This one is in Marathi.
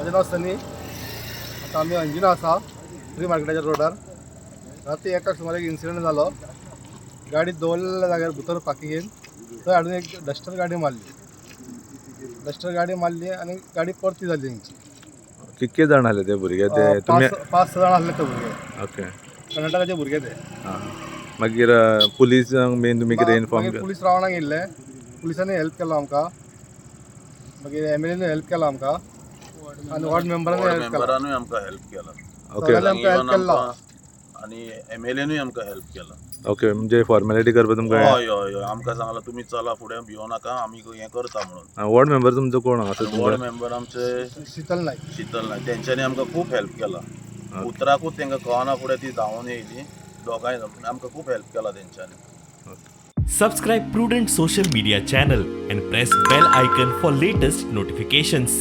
म्हजें नांव सनी. आतां आमी अंजुना आसा फ्री मार्केटाच्या रोडार. राती एकाक सुमार एक इन्सिडंट जालो. गाडी दवरलेल्या जाग्यार भितर पार्किंगेन थंय हाडून एक डस्टर गाडी मारली आनी गाडी परती जाली तेंची. कितके जाण आसले ते भुरगे ते तुमी? पांच स जाण आसले ते भुरगे. ओके. कर्नाटकाचे भुरगे ते. मागीर पुलीस मेन तुमी कितें इन्फॉर्म मागीर पुलीस रावणाक येयल्ले. पुलिसांनी हेल्प केलो आमकां. मागीर एमएलएन हेल्प केलो आमकां आनी वॉर्ड मेंबरांनी हेल्प केलो. आमकां हेल्प केला. सगळ्यांनी आमकां हेल्प केलो. आनी एमएलएनूय आमकां हेल्प केला. ओके. म्हणजे फॉर्मेलिटी करपा तुमकां हय हय हय आमकां सांगला तुमी चला फुडें भिवो नाका आमी हें करता म्हणून. वॉर्ड मेंबर तुमचो कोण आसा? वॉर्ड मेंबर आमचे शीतल नायक. शीतल नायक तेंच्यांनी आमकां खूब हेल्प केला. उतराकूच तेंकां कळना फुडें ती धांवून येयली दोगांय आमकां खूब हेल्प केला तेंच्यांनी. Subscribe Prudent social media channel and press bell icon for latest notifications.